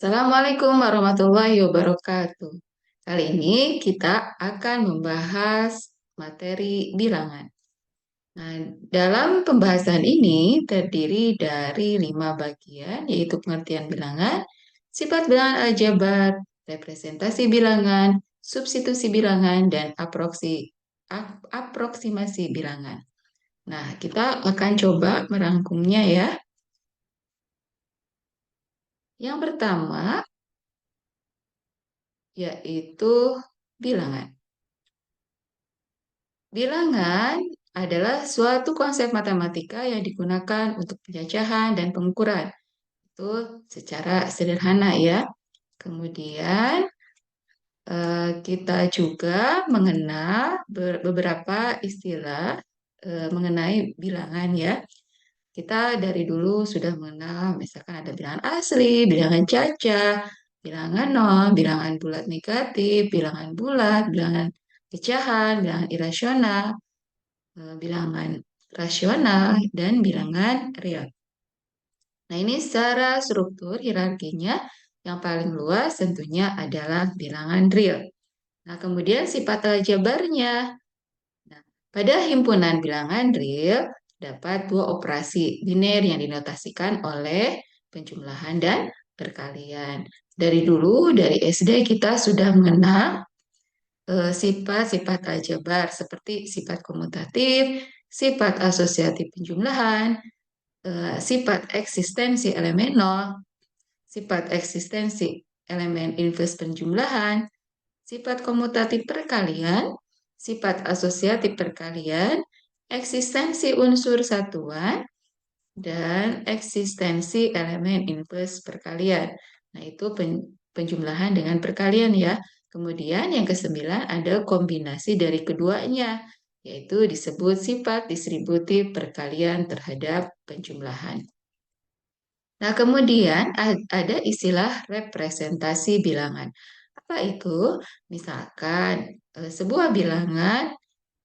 Assalamualaikum warahmatullahi wabarakatuh. Kali ini kita akan membahas materi bilangan. Nah, dalam pembahasan ini terdiri dari 5 bagian, yaitu pengertian bilangan, sifat bilangan aljabar, representasi bilangan, substitusi bilangan, dan aproksimasi bilangan. Nah, kita akan coba merangkumnya ya. Yang pertama, yaitu bilangan. Bilangan adalah suatu konsep matematika yang digunakan untuk penjajahan dan pengukuran. Itu secara sederhana ya. Kemudian kita juga mengenal beberapa istilah mengenai bilangan ya. Kita dari dulu sudah mengenal, misalkan ada bilangan asli, bilangan caca, bilangan nol, bilangan bulat negatif, bilangan bulat, bilangan pecahan, bilangan irasional, bilangan rasional, dan bilangan real. Nah, ini secara struktur hierarkinya yang paling luas tentunya adalah bilangan real. Nah, kemudian sifat aljabarnya. Nah, pada himpunan bilangan real dapat dua operasi biner yang dinotasikan oleh penjumlahan dan perkalian. Dari dulu, dari SD kita sudah mengenal sifat-sifat aljabar seperti sifat komutatif, sifat asosiatif penjumlahan, sifat eksistensi elemen nol, sifat eksistensi elemen inverse penjumlahan, sifat komutatif perkalian, sifat asosiatif perkalian, eksistensi unsur satuan, dan eksistensi elemen inverse perkalian. Nah, itu penjumlahan dengan perkalian ya. Kemudian yang ke-9 ada kombinasi dari keduanya, yaitu disebut sifat distributif perkalian terhadap penjumlahan. Nah, kemudian ada istilah representasi bilangan. Apa itu? Misalkan sebuah bilangan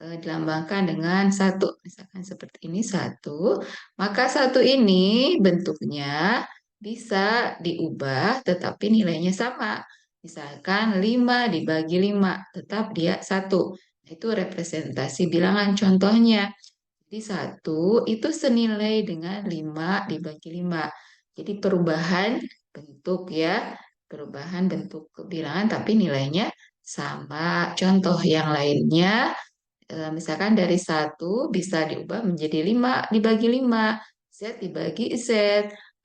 dilambangkan dengan satu, misalkan seperti ini satu, maka satu ini bentuknya bisa diubah tetapi nilainya sama. Misalkan 5 dibagi 5, tetap dia satu. Itu representasi bilangan contohnya. Jadi satu itu senilai dengan 5 dibagi 5. Jadi perubahan bentuk ya, perubahan bentuk bilangan tapi nilainya sama. Contoh yang lainnya, misalkan dari satu bisa diubah menjadi 5 dibagi 5, Z dibagi Z,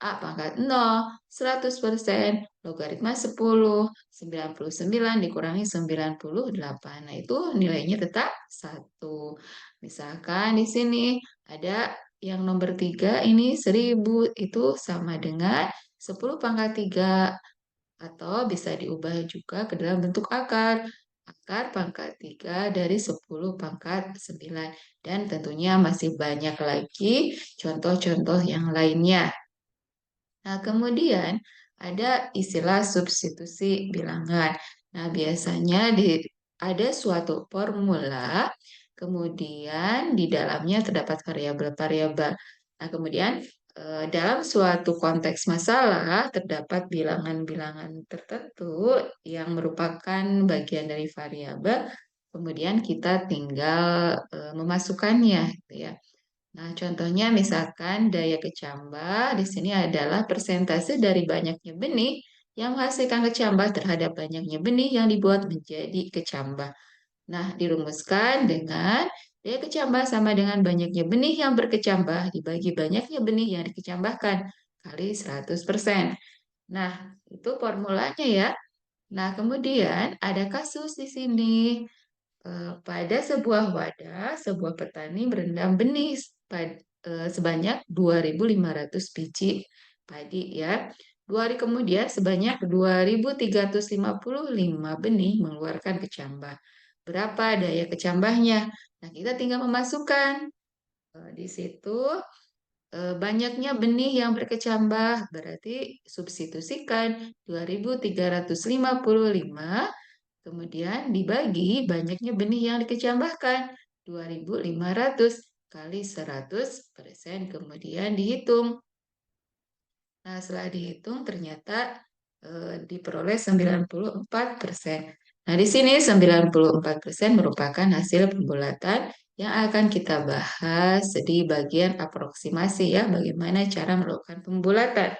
A pangkat 0, 100%, logaritma 10, 99 dikurangi 98. Nah, itu nilainya tetap 1. Misalkan di sini ada yang nomor 3 ini 1000, itu sama dengan 10 pangkat 3 atau bisa diubah juga ke dalam bentuk akar. Akar pangkat 3 dari 10 pangkat 9. Dan tentunya masih banyak lagi contoh-contoh yang lainnya. Nah, kemudian ada istilah substitusi bilangan. Nah, biasanya ada suatu formula, kemudian di dalamnya terdapat variabel-variabel. Nah, kemudian dalam suatu konteks masalah terdapat bilangan-bilangan tertentu yang merupakan bagian dari variabel, kemudian kita tinggal memasukkannya, gitu ya. Nah, contohnya misalkan daya kecambah di sini adalah persentase dari banyaknya benih yang menghasilkan kecambah terhadap banyaknya benih yang dibuat menjadi kecambah. Nah, dirumuskan dengan daya kecambah sama dengan banyaknya benih yang berkecambah dibagi banyaknya benih yang dikecambahkan kali 100%. Nah, itu formulanya ya. Nah, kemudian ada kasus di sini. Pada sebuah wadah, sebuah petani berendam benih sebanyak 2.500 biji padi ya. 2 hari kemudian sebanyak 2.355 benih mengeluarkan kecambah. Berapa daya kecambahnya? Nah, kita tinggal memasukkan di situ banyaknya benih yang berkecambah, berarti substitusikan 2.355, kemudian dibagi banyaknya benih yang dikecambahkan 2.500 kali 100%, kemudian dihitung. Nah, setelah dihitung ternyata diperoleh 94%. Nah, di sini 94% merupakan hasil pembulatan yang akan kita bahas di bagian aproksimasi ya, bagaimana cara melakukan pembulatan.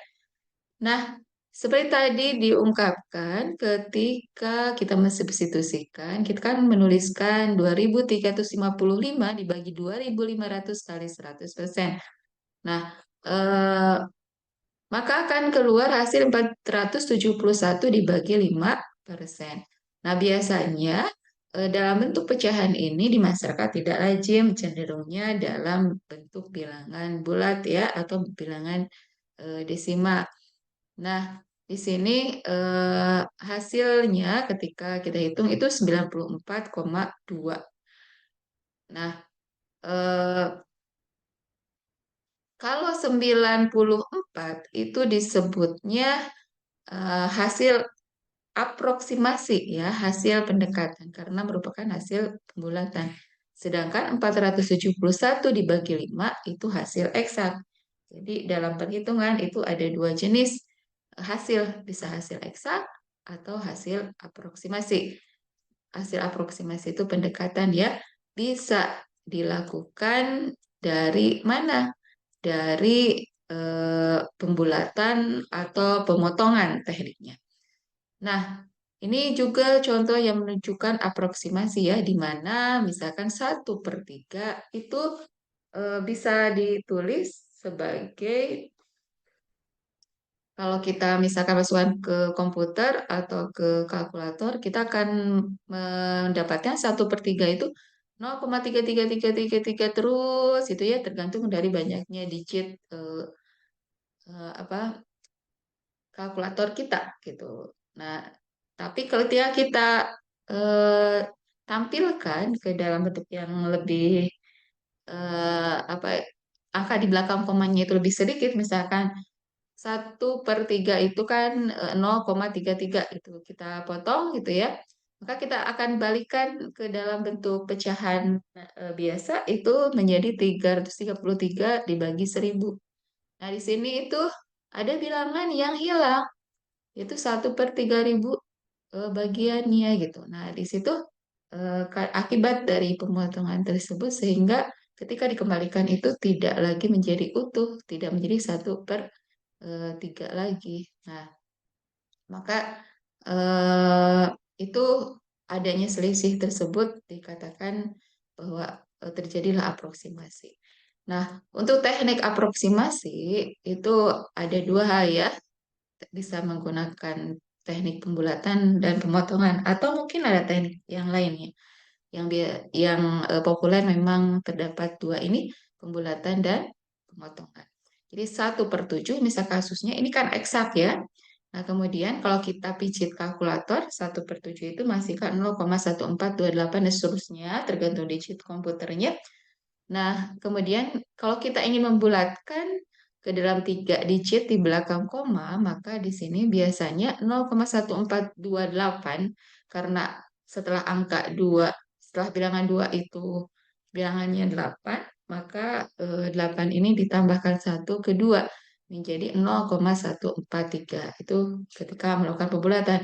Nah, seperti tadi diungkapkan ketika kita mensubstitusikan, kita kan menuliskan 2.355 dibagi 2.500 kali 100%. Nah, eh, maka akan keluar hasil 471 dibagi 5%. Nah, biasanya dalam bentuk pecahan ini di masyarakat tidak lazim, cenderungnya dalam bentuk bilangan bulat ya atau bilangan desimal. Nah, di sini hasilnya ketika kita hitung itu 94,2. Nah, eh, kalau 94 itu disebutnya hasil aproksimasi ya, hasil pendekatan karena merupakan hasil pembulatan. Sedangkan 471 dibagi 5 itu hasil eksak. Jadi dalam perhitungan itu ada dua jenis hasil, bisa hasil eksak atau hasil aproksimasi. Hasil aproksimasi itu pendekatan ya, bisa dilakukan dari mana? Dari pembulatan atau pemotongan tekniknya. Nah, ini juga contoh yang menunjukkan aproksimasi ya, di mana misalkan 1/3 itu bisa ditulis sebagai, kalau kita misalkan masukkan ke komputer atau ke kalkulator, kita akan mendapatkan 1/3 itu 0,33333 terus itu ya, tergantung dari banyaknya digit apa kalkulator kita gitu. Nah, tapi kalau kita eh, tampilkan ke dalam bentuk yang lebih apa angka di belakang komanya itu lebih sedikit, misalkan 1/3 itu kan 0,33 itu kita potong gitu ya. Maka kita akan balikan ke dalam bentuk pecahan biasa itu menjadi 333 dibagi 1.000. Nah, di sini itu ada bilangan yang hilang, itu 1/3.000 bagiannya gitu. Nah, di situ akibat dari pemotongan tersebut sehingga ketika dikembalikan itu tidak lagi menjadi utuh, tidak menjadi 1/3 lagi. Nah, maka eh, itu adanya selisih tersebut dikatakan bahwa terjadilah aproksimasi. Nah, untuk teknik aproksimasi itu ada dua hal ya, bisa menggunakan teknik pembulatan dan pemotongan atau mungkin ada teknik yang lainnya yang populer memang terdapat dua ini, pembulatan dan pemotongan. Jadi 1/7 misal kasusnya ini kan eksak ya. Nah, kemudian kalau kita pijit kalkulator 1/7 itu masih kan 0,1428 dan seterusnya tergantung digit komputernya. Nah, kemudian kalau kita ingin membulatkan ke dalam 3 digit di belakang koma, maka di sini biasanya 0,1428 karena setelah angka 2, setelah bilangan 2 itu bilangannya 8, maka 8 ini ditambahkan 1 ke 2 menjadi 0,143. Itu ketika melakukan pembulatan.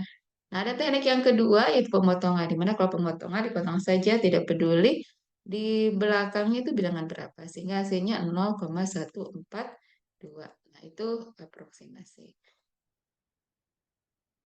Nah, ada teknik yang kedua yaitu pemotongan, di mana kalau pemotongan dipotong saja tidak peduli di belakangnya itu bilangan berapa sehingga hasilnya 0,142. Nah, itu aproksimasi.